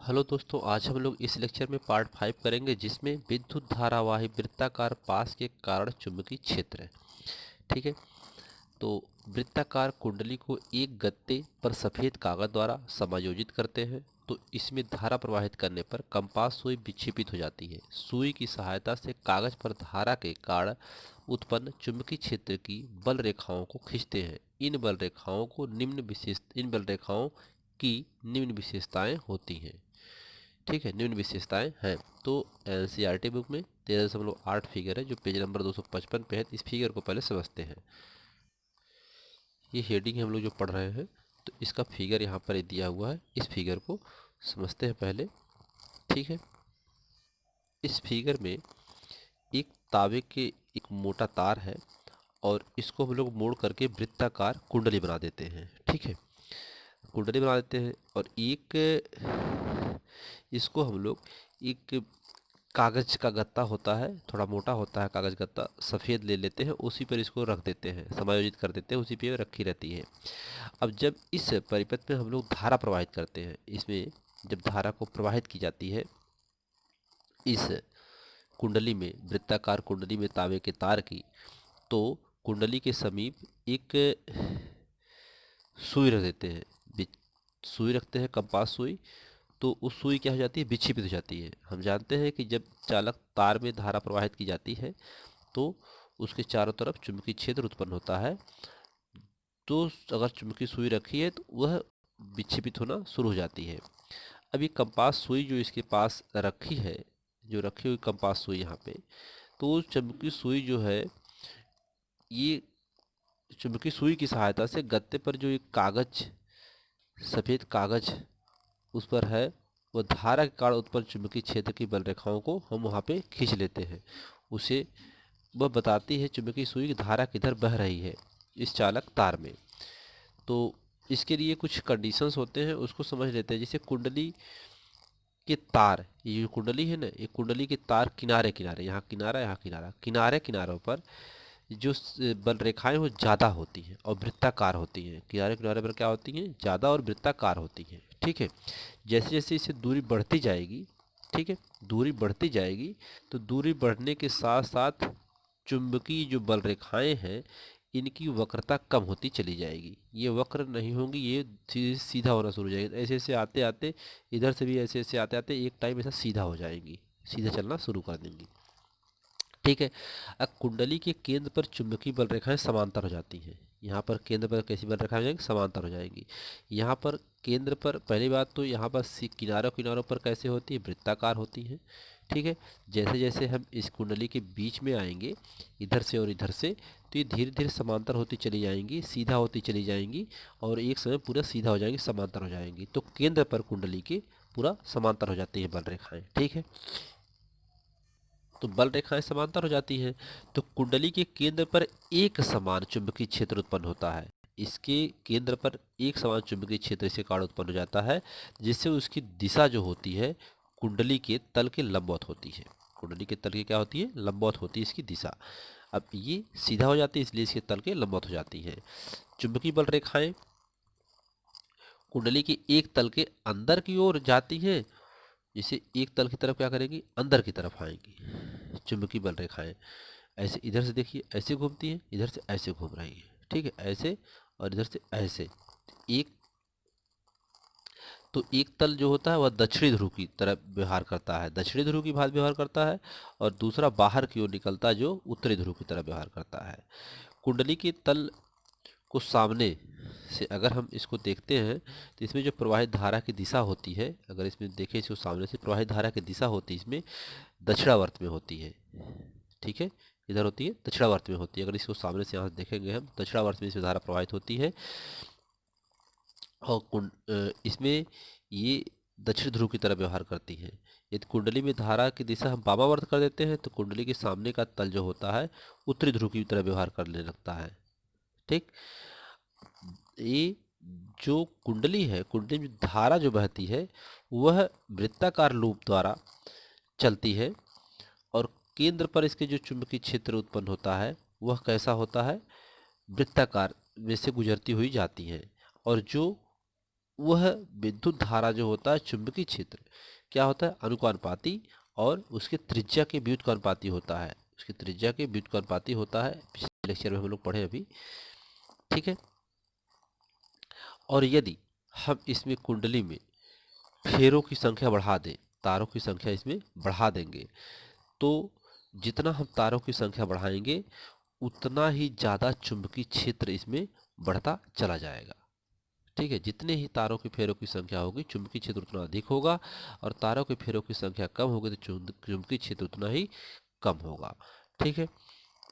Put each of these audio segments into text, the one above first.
Hello दोस्तों, आज हम लोग इस लेक्चर में पार्ट 5 करेंगे जिसमें विद्युत धारावाही वृत्ताकार पास के कारण चुंबकीय क्षेत्र है। ठीक है। तो वृत्ताकार कुंडली को एक गत्ते पर सफ़ेद कागज द्वारा समायोजित करते हैं। तो इसमें धारा प्रवाहित करने पर कंपास सुई विक्षेपित हो जाती है। सुई की सहायता से कागज पर धारा के कारण उत्पन्न चुंबकीय क्षेत्र की बल रेखाओं को खींचते हैं। इन बल रेखाओं की निम्न विशेषताएं होती हैं। ठीक है, निम्न विशेषताएं हैं। तो एनसीईआरटी बुक में 13.8 फिगर है जो पेज नंबर 255 पे है। इस फिगर को पहले समझते हैं। ये हेडिंग हम लोग जो पढ़ रहे हैं तो इसका फिगर यहाँ पर दिया हुआ है। इस फिगर को समझते हैं पहले। ठीक है। इस फिगर में एक तावे के एक मोटा तार है और इसको हम लोग मोड़ करके वृत्ताकार कुंडली बना देते हैं। ठीक है, कुंडली बना देते हैं और एक इसको हम लोग एक कागज का गत्ता होता है, थोड़ा मोटा होता है कागज गत्ता, सफ़ेद ले लेते हैं, उसी पर इसको रख देते हैं, समायोजित कर देते हैं, उसी पे रखी रहती है। अब जब इस परिपथ में हम लोग धारा प्रवाहित करते हैं, इसमें जब धारा को प्रवाहित की जाती है इस कुंडली में, वृत्ताकार कुंडली में तांबे के तार की, तो कुंडली के समीप एक सुई रख देते हैं। सुई रखते हैं, कंपास सुई। तो उस सुई क्या हो जाती है, विक्षेपित हो जाती है। हम जानते हैं कि जब चालक तार में धारा प्रवाहित की जाती है तो उसके चारों तरफ चुंबकीय क्षेत्र उत्पन्न होता है। तो अगर चुंबकीय सुई रखी है तो वह विक्षेपित होना शुरू हो जाती है। अब ये कंपास सुई जो इसके पास रखी है, जो रखी हुई कंपास सुई यहाँ पे, तो चुंबकीय सुई जो है, ये चुंबकीय सुई की सहायता से गत्ते पर जो एक कागज, सफ़ेद कागज उस पर है, वह धारा के कारण उत्पन्न चुंबकीय क्षेत्र की बल रेखाओं को हम वहाँ पे खींच लेते हैं। उसे वह बताती है चुंबकीय सुई की धारा किधर बह रही है इस चालक तार में। तो इसके लिए कुछ कंडीशंस होते हैं, उसको समझ लेते हैं। जैसे कुंडली के तार, ये जो कुंडली है ना, ये कुंडली के तार किनारे किनारे, यहाँ किनारा यहाँ किनारा, किनारे किनारों पर जो बल रेखाएं वो ज़्यादा होती हैं और वृत्ताकार होती हैं। किनारे किनारे पर क्या होती हैं, ज़्यादा और वृत्ताकार होती हैं। ठीक है। जैसे जैसे इससे दूरी बढ़ती जाएगी, ठीक है, दूरी बढ़ती जाएगी, तो दूरी बढ़ने के साथ साथ चुंबकीय जो बल रेखाएं हैं इनकी वक्रता कम होती चली जाएगी। ये वक्र नहीं होंगी, ये सीधा होना शुरू हो जाएगी। ऐसे ऐसे आते आते, इधर से भी ऐसे ऐसे आते आते एक टाइम ऐसा सीधा हो जाएंगी, सीधा चलना शुरू कर देंगी। ठीक है। अब कुंडली के केंद्र पर चुंबकीय बल रेखाएं समांतर हो जाती हैं। यहाँ पर केंद्र पर कैसी बल रेखाएं हो जाएंगी, समांतर हो जाएंगी। यहाँ पर केंद्र पर, पहली बात तो यहाँ पर किनारों किनारों पर कैसे होती है, वृत्ताकार होती हैं। ठीक है। जैसे जैसे हम इस कुंडली के बीच में आएंगे, इधर से और इधर से, तो ये धीरे धीरे समांतर होती चली जाएंगी, सीधा होती चली जाएंगी और एक समय पूरा सीधा हो जाएंगी, समांतर हो जाएंगी। तो केंद्र पर कुंडली के पूरा समांतर हो जाती है बल रेखाएं। ठीक है। तो बल रेखाएं समांतर हो जाती हैं। तो कुंडली के केंद्र पर एक समान चुंबकीय क्षेत्र उत्पन्न होता है। इसके केंद्र पर एक समान चुंबकीय क्षेत्र से कारण उत्पन्न हो जाता है, जिससे उसकी दिशा जो होती है कुंडली के तल के लंबवत होती है। कुंडली के तल की क्या होती है, लंबवत होती है इसकी दिशा। अब ये सीधा हो जाती है, इसलिए इसके तल के लंबवत हो जाती है। चुंबकीय बल रेखाएं कुंडली के एक तल के अंदर की ओर जाती हैं। जैसे एक तल की तरफ क्या करेंगी, अंदर की तरफ आएंगी चुंबकीय बल रेखाएं। ऐसे इधर से देखिए, ऐसे घूमती है, इधर से ऐसे घूम रही है। ठीक है, ऐसे और इधर से ऐसे। एक तो एक तल जो होता है वह दक्षिणी ध्रुव की तरफ व्यवहार करता है, दक्षिणी ध्रुव की भांति व्यवहार करता है, और दूसरा बाहर की ओर निकलता है जो उत्तरी ध्रुव की तरफ व्यवहार करता है। कुंडली के तल को सामने से अगर हम इसको देखते हैं तो इसमें जो प्रवाहित धारा की दिशा होती है, अगर इसमें देखें इसको सामने से, प्रवाहित धारा की दिशा होती है इसमें दक्षिणावर्त में होती है। ठीक है, इधर होती है, दक्षिणावर्त में होती है। अगर इसको सामने से यहाँ से देखेंगे हम, दक्षिणावर्त में इसमें धारा प्रवाहित होती है। और इसमें ये दक्षिण ध्रुव की तरह व्यवहार करती है। यदि कुंडली में धारा की दिशा हम वामावर्त कर देते हैं तो कुंडली के सामने का तल जो होता है उत्तरी ध्रुव की तरह व्यवहार करने लगता है। ठीक। ये जो कुंडली है, कुंडली में धारा जो बहती है वह वृत्ताकार लूप द्वारा चलती है, और केंद्र पर इसके जो चुंबकीय क्षेत्र उत्पन्न होता है वह कैसा होता है, वृत्ताकार में से गुजरती हुई जाती है। और जो वह विद्युत धारा जो होता है चुंबकीय क्षेत्र क्या होता है, अनुपाती और उसके त्रिज्या के व्युत्क्रमानुपाती होता है। उसकी त्रिज्या के व्युत्क्रमानुपाती होता है, पिछले लेक्चर में हम लोग पढ़े अभी। ठीक है। और यदि हम इसमें कुंडली में फेरों की संख्या बढ़ा दें, तारों की संख्या इसमें बढ़ा देंगे, तो जितना हम तारों की संख्या बढ़ाएंगे उतना ही ज़्यादा चुंबकीय क्षेत्र इसमें बढ़ता चला जाएगा। ठीक है। जितने ही तारों के फेरों की संख्या होगी चुंबकीय क्षेत्र उतना अधिक होगा, और तारों के फेरों की संख्या कम होगी तो चुंबकीय क्षेत्र उतना ही कम होगा। ठीक है।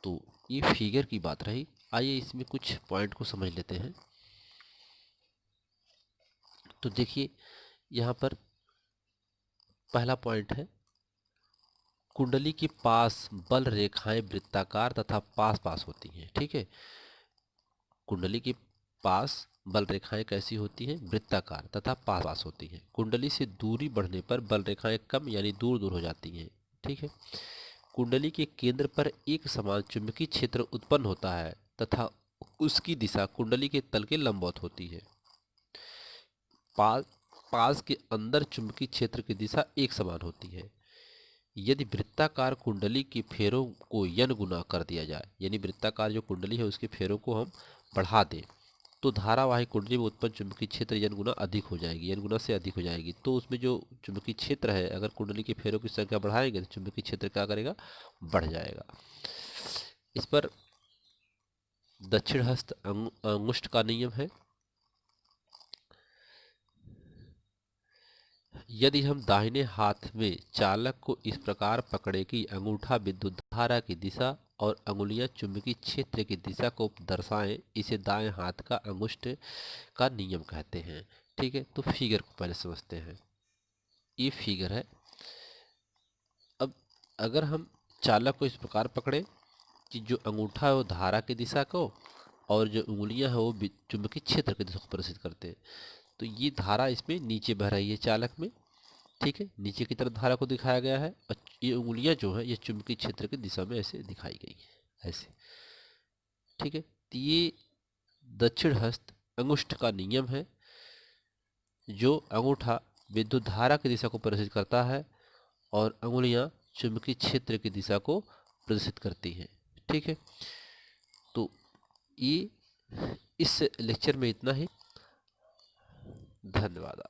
तो ये फिगर की बात रही। आइए इसमें कुछ पॉइंट को समझ लेते हैं। तो देखिए यहाँ पर पहला पॉइंट है, कुंडली के पास बल रेखाएं वृत्ताकार तथा पास पास होती हैं। ठीक है। कुंडली के पास बल रेखाएं कैसी होती हैं, वृत्ताकार तथा पास पास होती हैं। कुंडली से दूरी बढ़ने पर बल रेखाएं कम यानी दूर दूर हो जाती हैं। ठीक है। कुंडली के केंद्र पर एक समान चुंबकीय क्षेत्र उत्पन्न होता है तथा उसकी दिशा कुंडली के तल के लंबवत होती है। पास के अंदर चुंबकीय क्षेत्र की दिशा एक समान होती है। यदि वृत्ताकार कुंडली के फेरों को n गुना कर दिया जाए, यानी वृत्ताकार जो कुंडली है उसके फेरों को हम बढ़ा दें, तो धारावाही कुंडली में उत्पन्न चुंबकीय क्षेत्र n गुना अधिक हो जाएगी, n गुना से अधिक हो जाएगी। तो उसमें जो चुंबकीय क्षेत्र है, अगर कुंडली के फेरों की संख्या बढ़ाएंगे तो चुंबकीय क्षेत्र क्या करेगा, बढ़ जाएगा। इस पर दक्षिण हस्त अंगुष्ठ का नियम है। यदि हम दाहिने हाथ में चालक को इस प्रकार पकड़े कि अंगूठा विद्युत धारा की दिशा और अंगुलियां चुंबकीय क्षेत्र की दिशा को दर्शाएं, इसे दाएं हाथ का अंगुष्ठ का नियम कहते हैं। ठीक है। तो फिगर को पहले समझते हैं। ये फिगर है। अब अगर हम चालक को इस प्रकार पकड़े कि जो अंगूठा है वो धारा की दिशा को और जो उंगलियां है वो चुंबकीय क्षेत्र की दिशा को प्रदर्शित करते हैं, तो ये धारा इसमें नीचे बह रही है चालक में। ठीक है। नीचे की तरफ धारा को दिखाया गया है और ये उंगलियां जो है ये चुंबकीय क्षेत्र की दिशा में ऐसे दिखाई गई है, ऐसे। ठीक है। तो ये दक्षिण हस्त अंगुष्ठ का नियम है, जो अंगूठा विद्युत धारा की दिशा को प्रदर्शित करता है और अंगुलियां चुंबकीय क्षेत्र की दिशा को प्रदर्शित करती हैं। ठीक है। तो ये इस लेक्चर में इतना ही। धन्यवाद।